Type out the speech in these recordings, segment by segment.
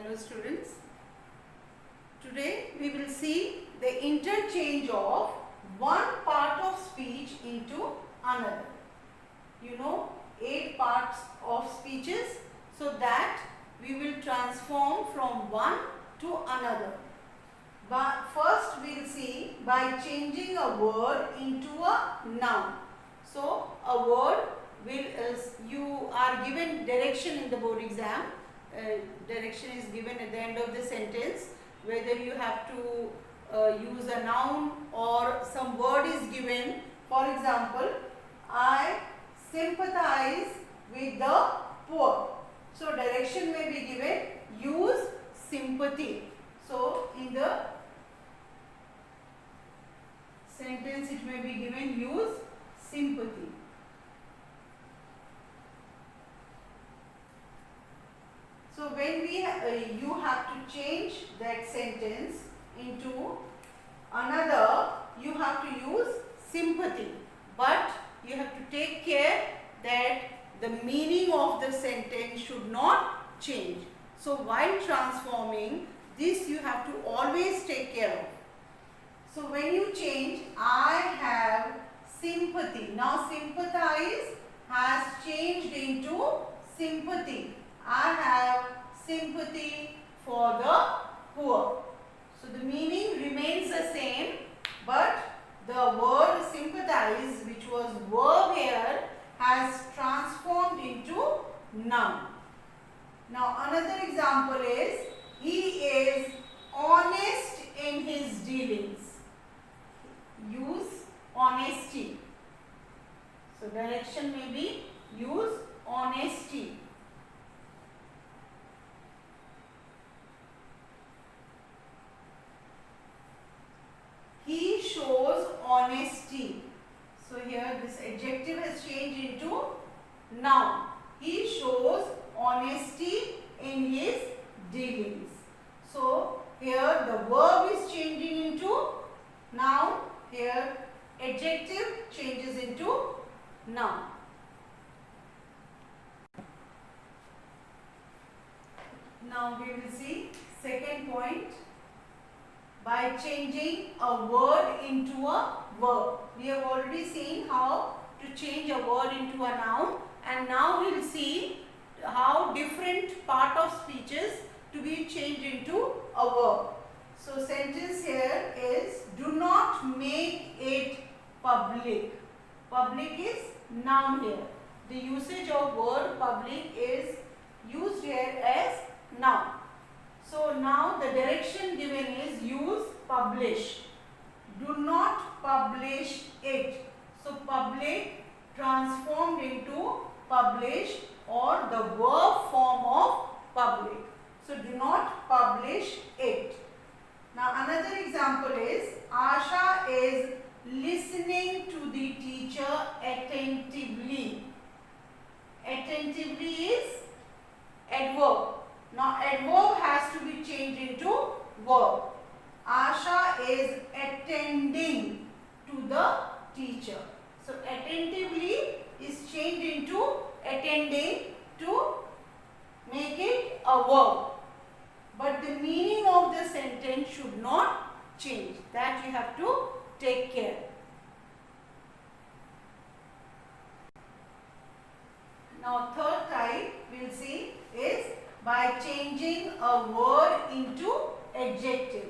Hello students, today we will see the interchange of one part of speech into another. You know 8 parts of speeches, so that we will transform from one to another. But first we will see by changing a word into a noun. So a word will, you are given direction in the board exam. Direction is given at the end of the sentence, whether you have to use a noun or some word is given. For example, I sympathize with the poor. So direction may be given, use sympathy. So in the sentence it may be given, use sympathy. So when you have to change that sentence into another, you have to use sympathy, but you have to take care that the meaning of the sentence should not change. So while transforming this, you have to always take care of. So when you change, I have sympathy. Now sympathize has changed into sympathy. I have sympathy for the poor. So the meaning remains the same, but the word sympathize, which was verb here, has transformed into noun. Now another example is, he is honest in his dealings. Use honesty. So direction may be, use honesty. He shows honesty. So here this adjective has changed into noun. He shows honesty in his dealings. So here the verb is changing into noun. Here adjective changes into noun. Now we will see second point. By changing a word into a verb. We have already seen how to change a word into a noun, and now we will see how different part of speeches to be changed into a verb. So sentence here is, do not make it public. Public is noun here. The usage of word public is used here as noun. So now the direction given is, use publish. Do not publish it. So public transformed into publish, or the verb form of public. So do not publish it. Now another example is, Asha is listening to the teacher attentively. Attentively is adverb. Now adverb has to be changed into verb. Asha is attending to the teacher. So attentively is changed into attending to make it a verb. But the meaning of the sentence should not change. That you have to take care. Now third type we will see is by changing a word into adjective.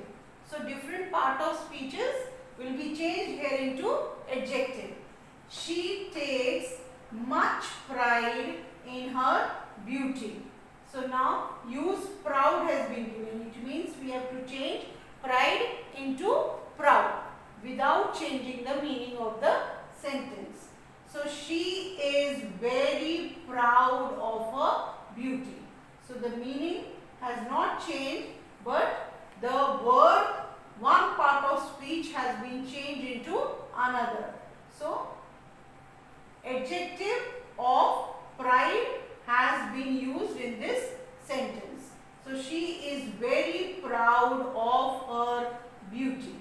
So different part of speeches will be changed here into adjective. She takes much pride in her beauty. So now use proud has been given. It means we have to change pride into proud without changing the meaning of the sentence. So she is very proud of her beauty. So the meaning has not changed, but the word, one part of speech has been changed into another. So adjective of pride has been used in this sentence. So she is very proud of her beauty.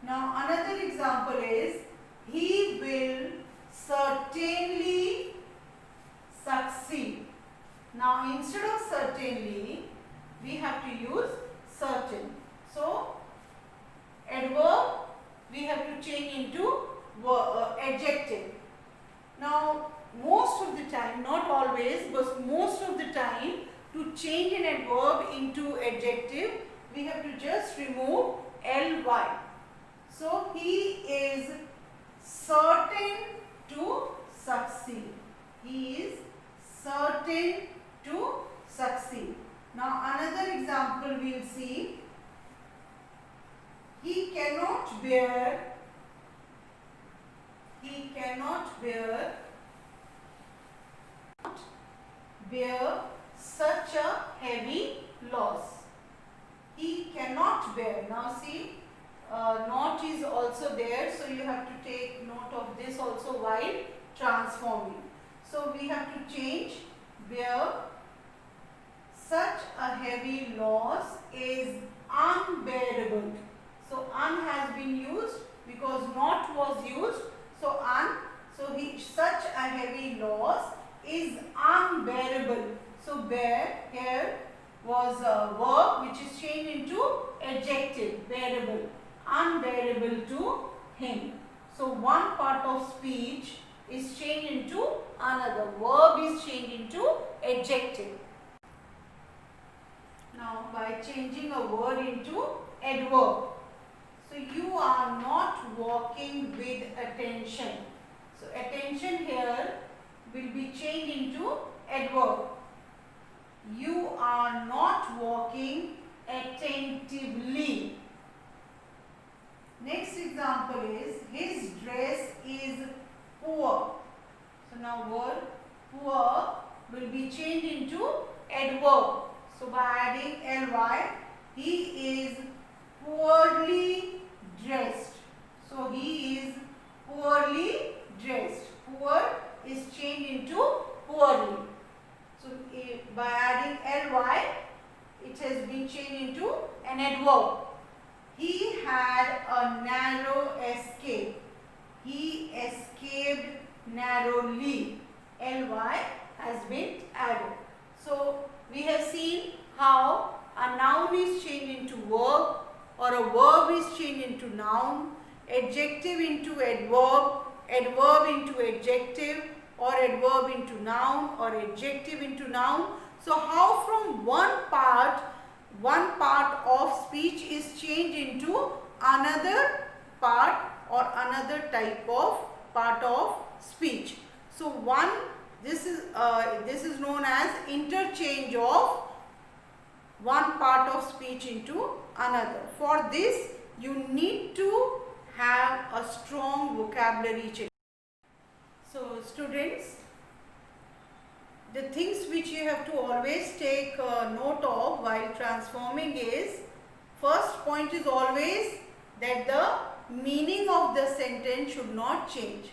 Now another example is, he will certainly succeed. Now instead of certainly, we have to use certain. So adverb we have to change into adjective. Now most of the time, not always, but most of the time, to change an adverb into adjective, we have to just remove ly. So he is certain to succeed. He is certain to succeed. Now another example we will see. He cannot bear such a heavy loss. He cannot bear. Now see, not is also there, so you have to take note of this also while transforming. So we have to change bear such a heavy loss is unbearable. So un has been used because not was used. So un. So such a heavy loss is unbearable. So bear here was a verb which is changed into adjective, bearable, unbearable to him. So one part of speech is changed into another. Verb is changed into adjective. Now by changing a word into adverb. So you are not walking with attention. So attention here will be changed into adverb. You are not walking attentively. Next example is his dress is poor. So now word poor will be changed into adverb. So by adding ly, he is poorly dressed. So he is poorly dressed. Poor is changed into poorly. So by adding ly, it has been changed into an adverb. He had a narrow escape. He escaped narrowly. Ly has been added. So we have seen how a noun is changed into verb, or a verb is changed into noun, adjective into adverb, adverb into adjective, or adverb into noun, or adjective into noun. So how from one part of speech is changed into another part or another type of part of speech. So this is known as interchange of one part of speech into another. For this, you need to have a strong vocabulary check. So students, the things which you have to always take note of while transforming is, first point is always that the meaning of the sentence should not change.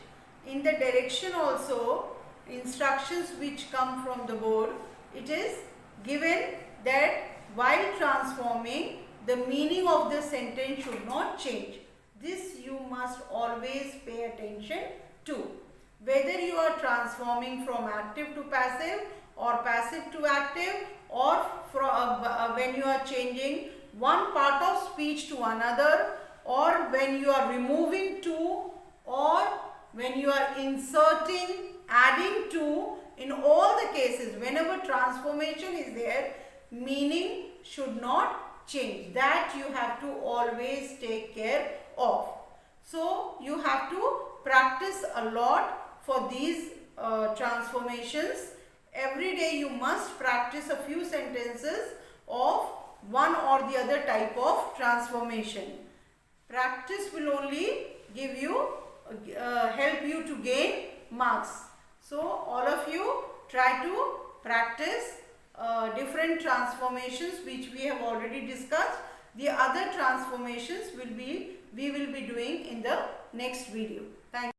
In the direction also, instructions which come from the board, it is given that while transforming, the meaning of the sentence should not change. This you must always pay attention to. Whether you are transforming from active to passive, or passive to active, or when you are changing one part of speech to another, or when you are removing to, or when you are inserting, adding to, in all the cases, whenever transformation is there, meaning should not change. That you have to always take care of. So you have to practice a lot for these transformations. Every day you must practice a few sentences of one or the other type of transformation. Practice will only give you help you to gain marks. So all of you try to practice different transformations which we have already discussed. The other transformations we will be doing in the next video. Thank you.